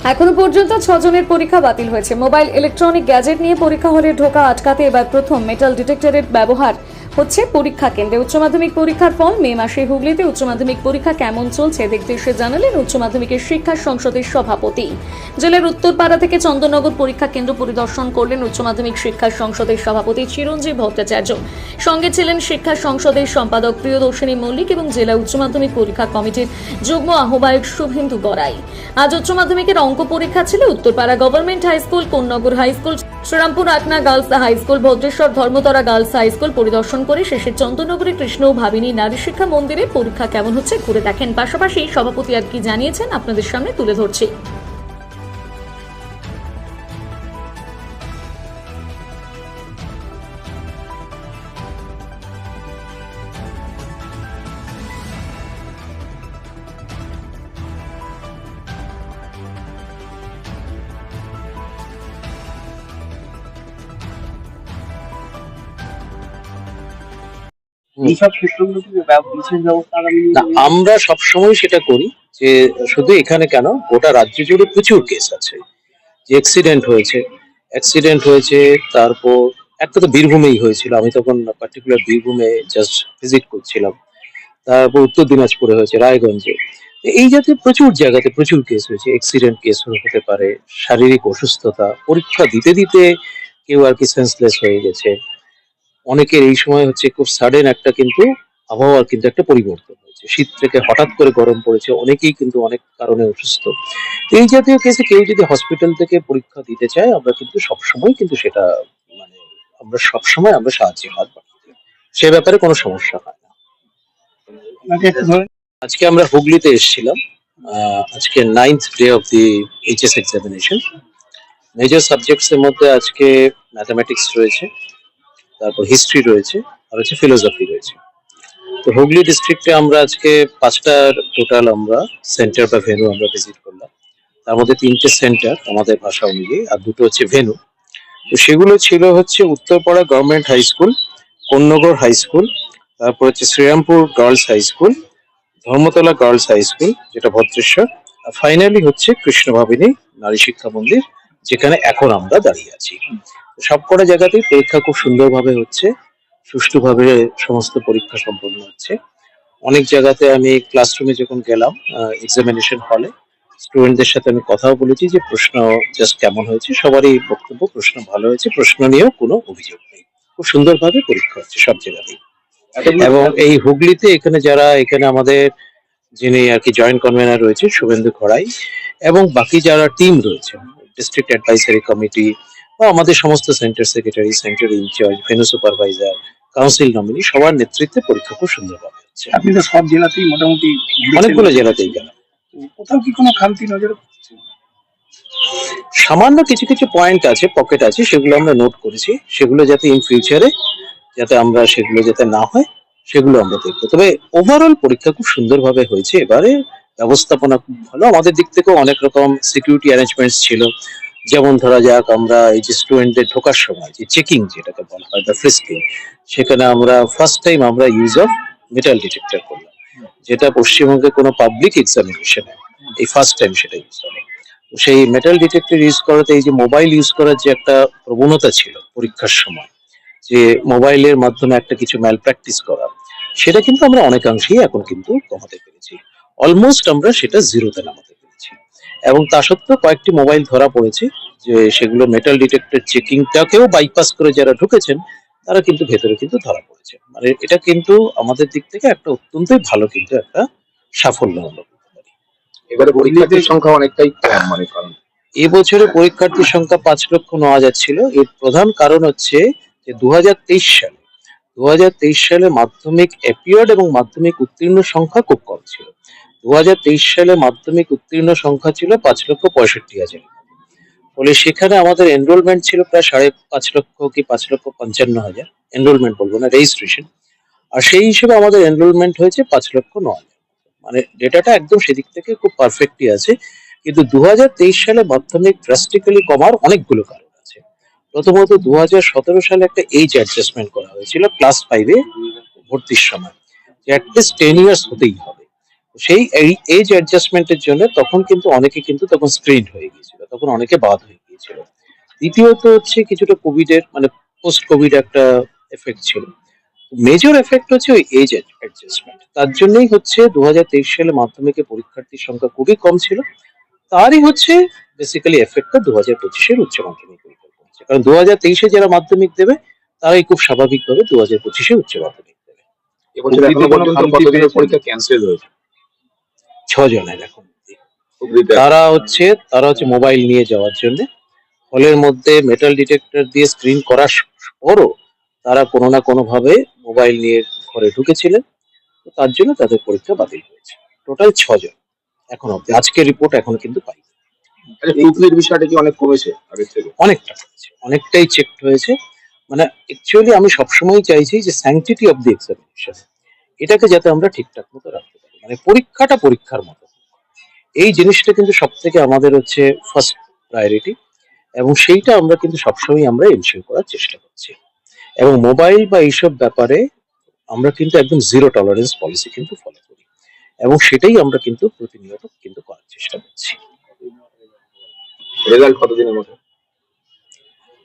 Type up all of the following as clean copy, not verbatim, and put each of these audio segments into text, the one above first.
এখনো পর্যন্ত 6 জনের পরীক্ষা বাতিল হয়েছে। মোবাইল ইলেকট্রনিক গ্যাজেট নিয়ে পরীক্ষা হলে ঢোকা আটকাতে এবার প্রথম মেটাল ডিটেক্টরের ব্যবহার হচ্ছে পরীক্ষা কেন্দ্রে। উচ্চ মাধ্যমিক পরীক্ষার ফল মে মাসে হুগলিতে উচ্চ মাধ্যমিক পরীক্ষা কেমন চলছে দেখতে এসে জানালেন উচ্চ মাধ্যমিকের শিক্ষা সংসদের সভাপতি। জেলার উত্তরপাড়া থেকে চন্দননগর পরীক্ষা কেন্দ্র পরিদর্শন করলেন উচ্চ মাধ্যমিক শিক্ষা সংসদের সভাপতি চিরঞ্জীব ভট্টাচার্য। সঙ্গে ছিলেন শিক্ষা সংসদের সম্পাদক প্রিয়দর্শিনী মল্লিক এবং জেলা উচ্চ মাধ্যমিক পরীক্ষা কমিটির যুগ্ম আহ্বায়ক শুভেন্দু গড়াই। আজ উচ্চ মাধ্যমিকের অঙ্ক পরীক্ষা ছিল Uttarpara government high school, Konnagar high school, Srirampur Akna girls high school, Bhadreswar Dharmatala girls high school পরিদর্শন করে শেষে চন্দননগরে কৃষ্ণ ভাবিনী নারী শিক্ষা মন্দিরে পরীক্ষা কেমন হচ্ছে ঘুরে দেখেন। পাশাপাশি সভাপতি আর কি জানিয়েছেন আপনাদের সামনে তুলে ধরছি। এইসব ক্ষেত্রগুলোতে বিশেষ ব্যবস্থা আমরা সবসময় সেটা করি যে শুধু এখানে কেন, গোটা রাজ্য জুড়ে প্রচুর কেস আছে যে অ্যাক্সিডেন্ট হয়েছে। তারপর একটা তো বীরভূমেই হয়েছিল, আমি তখন পার্টিকুলার বীরভূমে জাস্ট ভিজিট করছিলাম। তারপর উত্তর দিনাজপুরে হয়েছে, রায়গঞ্জে। এই জাতীয় প্রচুর জায়গাতে প্রচুর কেস হয়েছে। অ্যাক্সিডেন্ট কেস হতে পারে, শারীরিক অসুস্থতা, পরীক্ষা দিতে দিতে কেউ আর কি সেন্সলেস হয়ে গেছে। অনেকের এই সময় হচ্ছে খুব সাডেন একটা কিন্তু আবহাওয়ার কিন্তু একটা পরিবর্তন হয়েছে, শীত থেকে হঠাৎ করে গরম পড়েছে, অনেকেই কিন্তু অনেক কারণে অসুস্থ। এই জাতীয় কেসে কেউ যদি হসপিটাল থেকে পরীক্ষা দিতে চায়, আমরা কিন্তু সবসময় কিন্তু সেটা মানে আমরা সাহায্যের হাত বাড়াই, সে ব্যাপারে কোনো সমস্যা হয় না। আজকে আমরা হুগলিতে এসেছিলাম। আজকে 9th day of the HS examination. Major subjects এর মধ্যে আজকে ম্যাথামেটিক্স রয়েছে, তারপর হিস্ট্রি রয়েছে, আর হচ্ছে ফিলোসফি রয়েছে। তো হুগলি ডিস্ট্রিক্টে আমরা আজকে 5টার টোটাল আমরা সেন্টার বা ভেন্যু আমরা ভিজিট করলাম। তার মধ্যে 3টে সেন্টার আমাদের ভাষা অনুযায়ী, আর 2টো হচ্ছে ভেন্যু। তো সেগুলো ছিল হচ্ছে Uttarpara government high school, Konnagar high school, তারপর হচ্ছে Srirampur girls high school, Dharmatala girls high school যেটা ভদ্রেশ্বর, আর ফাইনালি হচ্ছে কৃষ্ণ ভাবিনী নারী শিক্ষা মন্দির, যেখানে এখন আমরা দাঁড়িয়ে আছি। সবকটা জায়গাতেই পরীক্ষা খুব সুন্দরভাবে হচ্ছে, সুষ্ঠুভাবে সমস্ত পরীক্ষা সম্পন্ন হচ্ছে। অনেক জায়গাতে আমি ক্লাসরুমে যখন গেলাম এক্সামিনেশন হলে, স্টুডেন্টদের সাথে আমি কথাও বলেছি যে প্রশ্ন জাস্ট কেমন হয়েছে, সবারই বক্তব্য প্রশ্ন ভালো হয়েছে, প্রশ্ন নিয়েও কোনো অভিযোগ নেই। খুব সুন্দরভাবে পরীক্ষা হচ্ছে সব জায়গাতেই। এবং এই হুগলিতে এখানে আমাদের যিনি আর কি জয়েন্ট কনভেনার রয়েছে শুভেন্দু খড়াই, এবং বাকি যারা টিম রয়েছে, ডিস্ট্রিক্ট অ্যাডভাইসারি কমিটি বা আমাদের সমস্ত centre secretary, centre in charge, venue supervisor, council nominee, সবার নেতৃত্বে পরীক্ষা খুব সুন্দরভাবে হচ্ছে। আপনি তো সব জেলাতেই মোটামুটি অনেকগুলো জেলাতেই গেলাম। কোথাও কি কোনো খামতি নজরে সামান্য কিছু কিছু পয়েন্ট আছে, পকেট আছে, সেগুলো আমরা নোট করেছি, সেগুলো যাতে ইন ফিউচারে সেগুলো যাতে না হয় সেগুলো আমরা দেখবো। তবে ওভারঅল পরীক্ষা খুব সুন্দরভাবে হয়েছে। এবারে ব্যবস্থাপনা খুব ভালো, আমাদের দিক থেকেও অনেক রকম সিকিউরিটি অ্যারেঞ্জমেন্টস ছিল। যেমন ধরা যাক, আমরা এই যে স্টুডেন্টদের ঢোকার সময় যে চেকিং যেটাকে বলা হয় বা ফ্রিস্কিং, সেখানে আমরা ফার্স্ট টাইম আমরা ইউজ অফ মেটাল ডিটেক্টর করলাম, যেটা পশ্চিমবঙ্গে কোনো পাবলিক এক্সামিনেশনে এই ফার্স্ট টাইম সেটা ইউজ হলো। সেই মেটাল ডিটেক্টর ইউজ করাতে এই যে মোবাইল ইউজ করার যে একটা প্রবণতা ছিল পরীক্ষার সময়, যে মোবাইলের মাধ্যমে একটা কিছু ম্যাল প্র্যাকটিস করা, সেটা কিন্তু আমরা অনেকাংশেই এখন কিন্তু কমাতে পেরেছি। অলমোস্ট আমরা সেটা জিরোতে নামাতে পেরেছি। এবং তা সত্ত্বেও কয়েকটি মোবাইল ধরা পড়েছে যে সেগুলো মেটাল ডিটেক্টর চেকিংটাকেও বাইপাস করে যারা ঢুকেছেন, তারা কিন্তু ভেতরে কিন্তু ধরা পড়েছে। মানে এটা কিন্তু আমাদের দিক থেকে একটা অত্যন্তই ভালো কিন্তু একটা সাফল্য হলো। এবারে পরীক্ষার্থীর সংখ্যা অনেকটাই কম, মানে কারণ এবছরে পরীক্ষার্থীর সংখ্যা 5,09,000 ছিল। এর প্রধান কারণ হচ্ছে যে 2023 সালে মাধ্যমিক অ্যাপিয়ার্ড এবং মাধ্যমিক উত্তীর্ণ সংখ্যা খুব কম ছিল। 2023 সালে মাধ্যমিক উত্তীর্ণ সংখ্যা ছিল 5,65,000। ফলে সেখানে আমাদের এনরোলমেন্ট ছিল প্রায় 5.5 লক্ষ কি 5,55,000, এনরোলমেন্ট বলবো না, রেজিস্ট্রেশন। আর সেই হিসেবে আমাদের এনরোলমেন্ট হয়েছে 5,09,000। মানে ডেটাটা একদম সেদিক থেকে খুব পারফেক্টই আছে। কিন্তু 2023 সালে মাধ্যমিক ড্রাস্টিক্যালি কমার অনেকগুলো কারণ আছে। প্রথমত 2017 সালে একটা এজ অ্যাডজাস্টমেন্ট করা হয়েছিল ক্লাস 5-এ ভর্তির সময়, যে অ্যাটলিস্ট 10 ইয়ার্স হতেই হবে। সেই এজ অ্যাডজাস্টমেন্টের জন্য তখন কিন্তু অনেকে কিন্তু তখন স্ক্রিন হয়ে গিয়েছিল, তখন অনেকে বাদ হয়ে গিয়েছিল। দ্বিতীয়ত হচ্ছে কিছুটা কোভিড এর মানে পোস্ট কোভিড একটা এফেক্ট ছিল। মেজর এফেক্ট হচ্ছে ওই এজ অ্যাডজাস্টমেন্ট। তার জন্যই হচ্ছে 2023 সালে মাধ্যমিকে পরীক্ষার্থীর সংখ্যা খুবই কম ছিল। তারই হচ্ছে বেসিক্যালি এফেক্টটা 2025-এর উচ্চ মাধ্যমিক পরীক্ষার পড়ছে। কারণ 2023-এ যারা মাধ্যমিক দেবে তারাই খুব স্বাভাবিকভাবে 2025-এ উচ্চ মাধ্যমিক দেবে। এবছর এখনো পর্যন্ত কতজনের পরীক্ষা ক্যান্সেল হয়েছে? 6 জনের এখন অবধি। হুগলিতে তারা হচ্ছে মোবাইল নিয়ে যাওয়ার জন্য হলের মধ্যে মেটাল ডিটেক্টর দিয়ে স্ক্রিন করার পরও তারা কোনো না কোনো ভাবে মোবাইল নিয়ে ঘরে ঢুকেছিলেন, তো তার জন্য তাদের পরীক্ষা বাতিল হয়েছে। টোটাল 6 জন এখন অবধি। আজকের রিপোর্ট এখনো কিন্তু পাই আচ্ছা, হুগলির বিষয়টা কি অনেক কমেছে আগের থেকে? অনেকটা হয়েছে, অনেকটাই চেকড হয়েছে। মানে অ্যাকচুয়ালি আমি সবসময় চাইছি যে স্যাংটিটি অফ দি এক্সামিনেশন এটাকে যাতে আমরা ঠিকঠাক মতো রাখতে পারি, মানে পরীক্ষাটা পরীক্ষার মতো। এই জিনিসটা কিন্তু সব থেকে আমাদের হচ্ছে ফার্স্ট প্রায়োরিটি, এবং সেইটা আমরা কিন্তু সবসময় আমরা এনশিওর করার চেষ্টা করছি। এবং মোবাইল বা এইসব ব্যাপারে আমরা কিন্তু একদম জিরো টলারেন্স পলিসি কিন্তু ফলো করি, এবং সেটাই আমরা কিন্তু প্রতিনিয়ত কিন্তু করার চেষ্টা করছি। রেজাল্ট কতদিনের মধ্যে?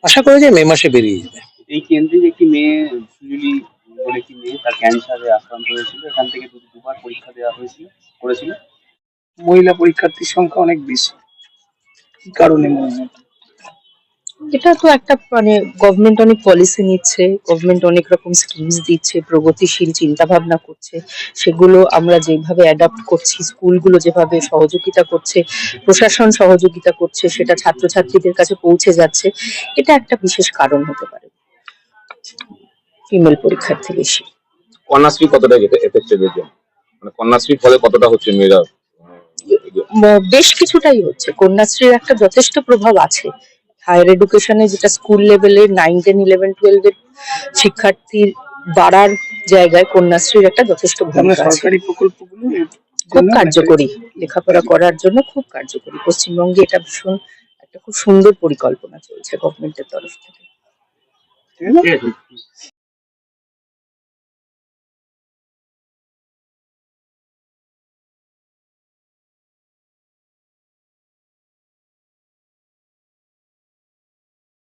আশা করি যে মে মাসে বেরিয়ে যাবে। এই কেন্দ্রে যে একটি মেয়ে সুজুলি বলে একটি মেয়ে তার ক্যান্সারে আক্রান্ত হয়েছিল, এখান থেকে দুবার পরীক্ষা দেওয়া করেছিল। মহিলা পরীক্ষার্থীর সংখ্যা অনেক বেশি, কি কারণে মনে হয়? এটা তো একটা মানে গভর্নমেন্ট অনেক পলিসি নিচ্ছে, গভর্নমেন্ট অনেক রকম স্কিমস দিচ্ছে, প্রগতিশীল চিন্তা ভাবনা করছে, সেগুলো আমরা যেভাবে অ্যাডাপ্ট করছি, স্কুলগুলো যেভাবে সহযোগিতা করছে, প্রশাসন সহযোগিতা করছে, সেটা ছাত্রছাত্রীদের কাছে পৌঁছে যাচ্ছে, এটা একটা বিশেষ কারণ হতে পারে ফিমেল পরীক্ষার্থী বেশি। কন্যাশ্রী কতটা এফেক্টেড এর জন্য? মানে কন্যাশ্রীর ফলে কতটা হচ্ছে মেয়েরা? বেশ কিছুটাই হচ্ছে, কন্যাশ্রীর একটা যথেষ্ট প্রভাব আছে। হায়ার এডুকেশনে যেটা স্কুল লেভেলের 9, 10, 11, 12 এর শিক্ষার্থীর বাড়ার জায়গায় কন্যাশ্রীর একটা যথেষ্ট আমরা ভূমিকা আছে। সরকারি প্রকল্পগুলো খুব কার্যকরী, লেখাপড়া করার জন্য খুব কার্যকরী। পশ্চিমবঙ্গে এটা ভীষণ একটা খুব সুন্দর পরিকল্পনা চলছে গভর্নমেন্টের তরফ থেকে। ঠিক আছে?